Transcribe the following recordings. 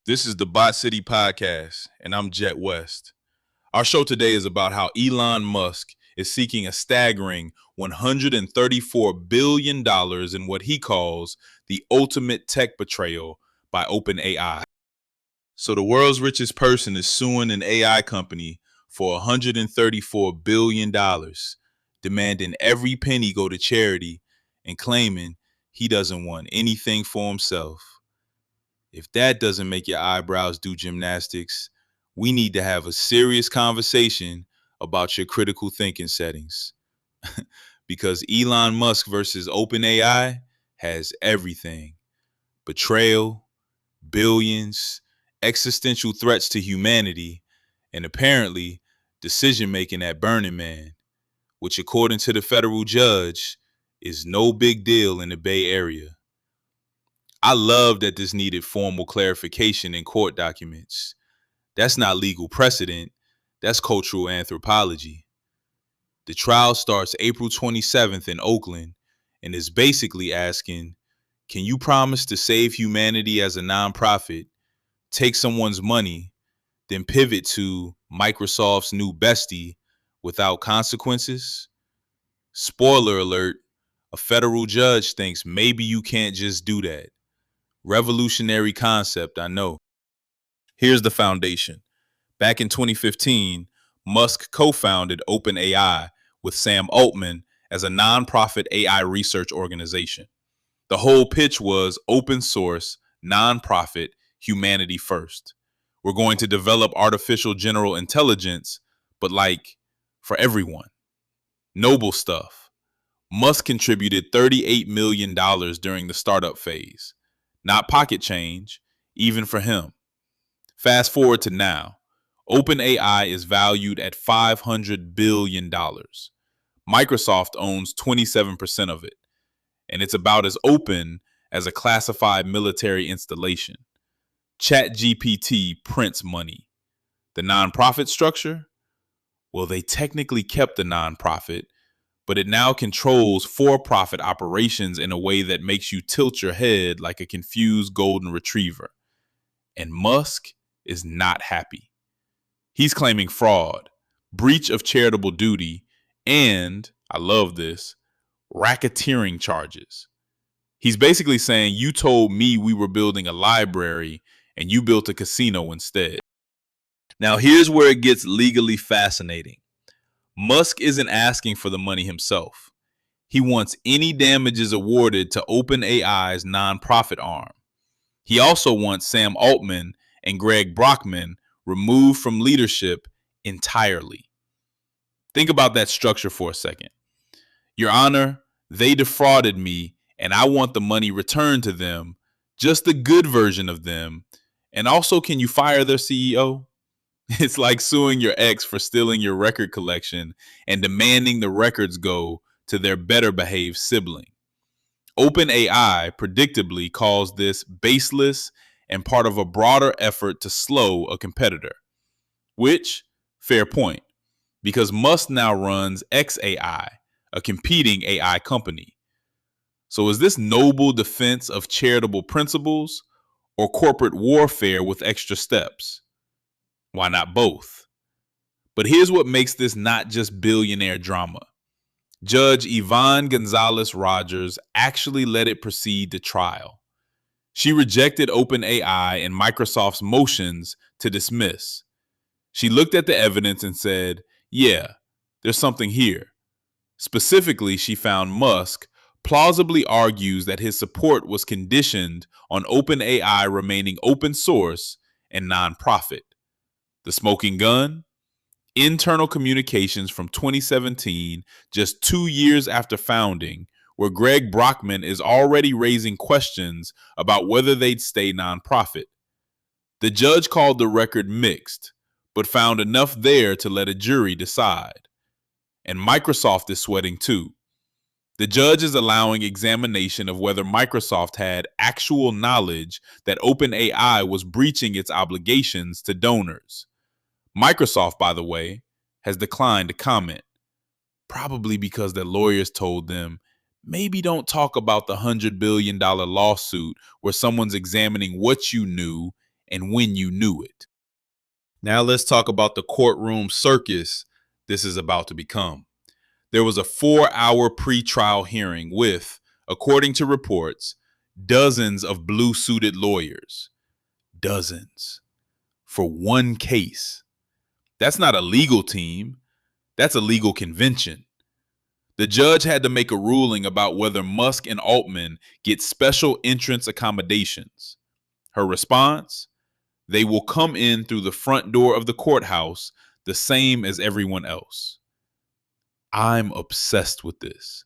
This is the Bot City Podcast, and I'm Jet West. Our show today is about how Elon Musk is seeking a staggering $134 billion in what he calls the ultimate tech betrayal by OpenAI. So, the world's richest person is suing an AI company for $134 billion, demanding every penny go to charity and claiming he doesn't want anything for himself. If that doesn't make your eyebrows do gymnastics, we need to have a serious conversation about your critical thinking settings. Because Elon Musk versus OpenAI has everything: betrayal, billions, existential threats to humanity, and apparently decision making at Burning Man, which, according to the federal judge, is no big deal in the Bay Area. I love that this needed formal clarification in court documents. That's not legal precedent, that's cultural anthropology. The trial starts April 27th in Oakland and is basically asking, can you promise to save humanity as a nonprofit, take someone's money, then pivot to Microsoft's new bestie without consequences? Spoiler alert, a federal judge thinks maybe you can't just do that. Revolutionary concept, I know. Here's the foundation. Back in 2015, Musk co-founded OpenAI with Sam Altman as a nonprofit AI research organization. The whole pitch was open source, nonprofit, humanity first. We're going to develop artificial general intelligence, but for everyone. Noble stuff. Musk contributed $38 million during the startup phase. Not pocket change, even for him. Fast forward to now. OpenAI is valued at $500 billion. Microsoft owns 27% of it, and it's about as open as a classified military installation. ChatGPT prints money. The nonprofit structure? Well, they technically kept the nonprofit, but it now controls for-profit operations in a way that makes you tilt your head like a confused golden retriever. And Musk is not happy. He's claiming fraud, breach of charitable duty, and, I love this, racketeering charges. He's basically saying you told me we were building a library and you built a casino instead. Now here's where it gets legally fascinating. Musk isn't asking for the money himself. He wants any damages awarded to OpenAI's nonprofit arm. He also wants Sam Altman and Greg Brockman removed from leadership entirely. Think about that structure for a second. Your Honor, they defrauded me and I want the money returned to them, just the good version of them. And also, can you fire their CEO? It's like suing your ex for stealing your record collection and demanding the records go to their better behaved sibling. OpenAI predictably calls this baseless and part of a broader effort to slow a competitor. Which, fair point, because Musk now runs xAI, a competing AI company. So is this noble defense of charitable principles or corporate warfare with extra steps? Why not both? But here's what makes this not just billionaire drama. Judge Yvonne Gonzalez Rogers actually let it proceed to trial. She rejected OpenAI and Microsoft's motions to dismiss. She looked at the evidence and said, yeah, there's something here. Specifically, she found Musk plausibly argues that his support was conditioned on OpenAI remaining open source and nonprofit. The smoking gun? Internal communications from 2017, just 2 years after founding, where Greg Brockman is already raising questions about whether they'd stay nonprofit. The judge called the record mixed, but found enough there to let a jury decide. And Microsoft is sweating too. The judge is allowing examination of whether Microsoft had actual knowledge that OpenAI was breaching its obligations to donors. Microsoft, by the way, has declined to comment, probably because their lawyers told them, maybe don't talk about the $100 billion lawsuit where someone's examining what you knew and when you knew it. Now let's talk about the courtroom circus this is about to become. There was a 4-hour pre-trial hearing with, according to reports, dozens of blue-suited lawyers. Dozens. For one case. That's not a legal team. That's a legal convention. The judge had to make a ruling about whether Musk and Altman get special entrance accommodations. Her response? They will come in through the front door of the courthouse the same as everyone else. I'm obsessed with this.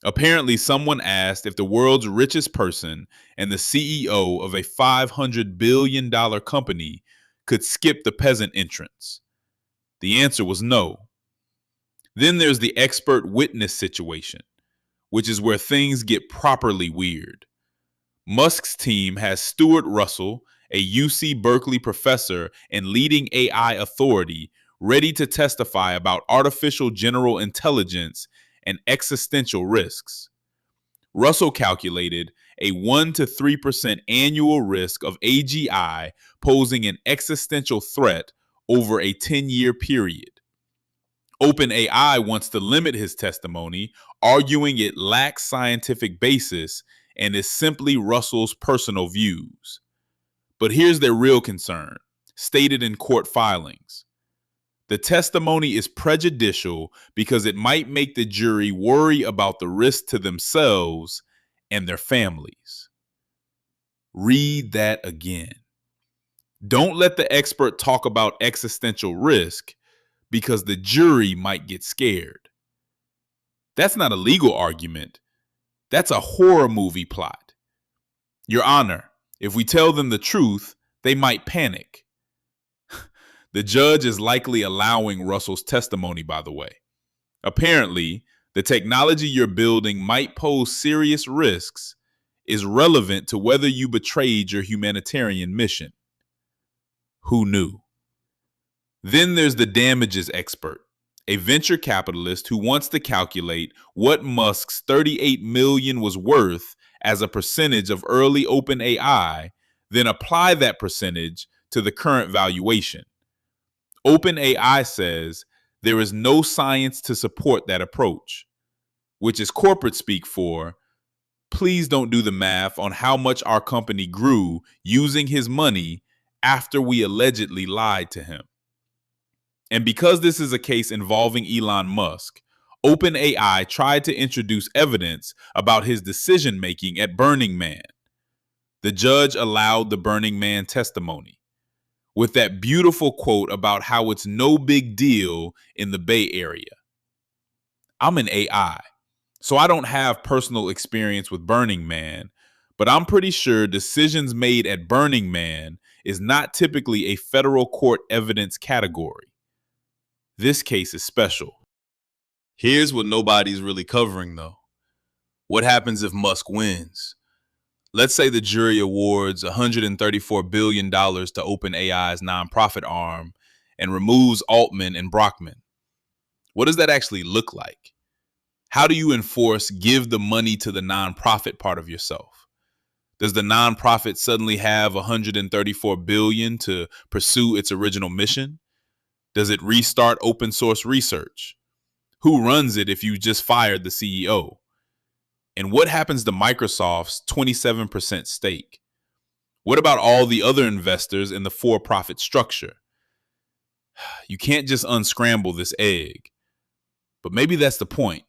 Apparently, someone asked if the world's richest person and the CEO of a $500 billion company could skip the peasant entrance. The answer was no. Then there's the expert witness situation, which is where things get properly weird. Musk's team has Stuart Russell, a UC Berkeley professor and leading AI authority, ready to testify about artificial general intelligence and existential risks. Russell calculated a 1 to 3% annual risk of AGI posing an existential threat over a 10-year period. OpenAI wants to limit his testimony, arguing it lacks scientific basis and is simply Russell's personal views. But here's their real concern, stated in court filings. The testimony is prejudicial because it might make the jury worry about the risk to themselves and their families. Read that again. Don't let the expert talk about existential risk because the jury might get scared. That's not a legal argument. That's a horror movie plot. Your Honor, if we tell them the truth, they might panic. The judge is likely allowing Russell's testimony, by the way. Apparently, the technology you're building might pose serious risks is relevant to whether you betrayed your humanitarian mission. Who knew? Then there's the damages expert, a venture capitalist who wants to calculate what Musk's $38 million was worth as a percentage of early OpenAI, then apply that percentage to the current valuation. OpenAI says there is no science to support that approach, which is corporate speak for, please don't do the math on how much our company grew using his money after we allegedly lied to him. And because this is a case involving Elon Musk, OpenAI tried to introduce evidence about his decision-making at Burning Man. The judge allowed the Burning Man testimony, with that beautiful quote about how it's no big deal in the Bay Area. I'm an AI, so I don't have personal experience with Burning Man, but I'm pretty sure decisions made at Burning Man is not typically a federal court evidence category. This case is special. Here's what nobody's really covering, though. What happens if Musk wins? Let's say the jury awards $134 billion to OpenAI's nonprofit arm and removes Altman and Brockman. What does that actually look like? How do you enforce give the money to the nonprofit part of yourself? Does the nonprofit suddenly have $134 billion to pursue its original mission? Does it restart open source research? Who runs it if you just fired the CEO? And what happens to Microsoft's 27% stake? What about all the other investors in the for-profit structure? You can't just unscramble this egg. But maybe that's the point.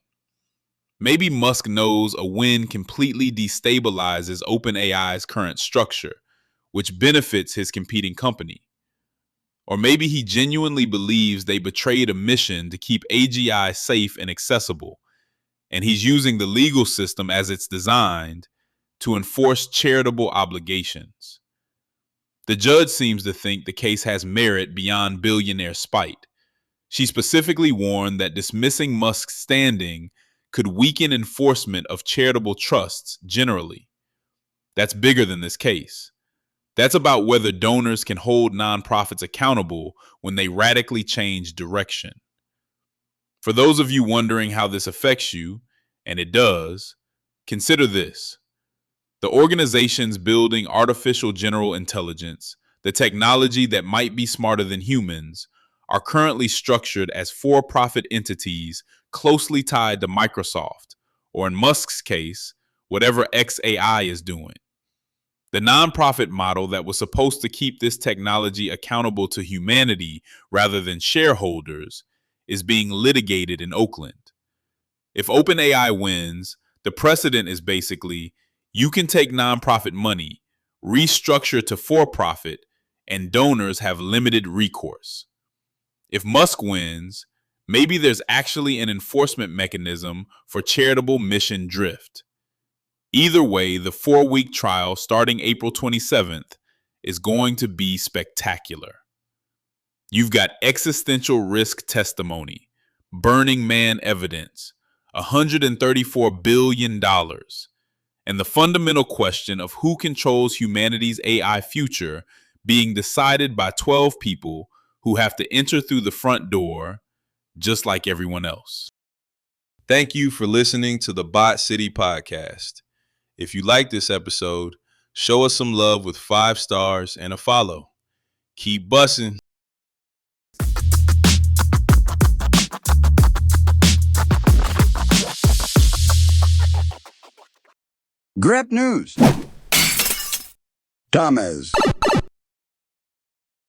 Maybe Musk knows a win completely destabilizes OpenAI's current structure, which benefits his competing company. Or maybe he genuinely believes they betrayed a mission to keep AGI safe and accessible, and he's using the legal system as it's designed to enforce charitable obligations. The judge seems to think the case has merit beyond billionaire spite. She specifically warned that dismissing Musk's standing could weaken enforcement of charitable trusts generally. That's bigger than this case. That's about whether donors can hold nonprofits accountable when they radically change direction. For those of you wondering how this affects you, and it does, consider this. The organizations building artificial general intelligence, the technology that might be smarter than humans, are currently structured as for-profit entities closely tied to Microsoft, or in Musk's case, whatever XAI is doing. The nonprofit model that was supposed to keep this technology accountable to humanity rather than shareholders is being litigated in Oakland. If OpenAI wins, the precedent is basically you can take nonprofit money, restructure to for-profit, and donors have limited recourse. If Musk wins, maybe there's actually an enforcement mechanism for charitable mission drift. Either way, the 4-week trial starting April 27th is going to be spectacular. You've got existential risk testimony, Burning Man evidence, $134 billion, and the fundamental question of who controls humanity's AI future being decided by 12 people who have to enter through the front door, just like everyone else. Thank you for listening to the Bot City Podcast. If you like this episode, show us some love with 5 stars and a follow. Keep bussing. Grep News. Thomas.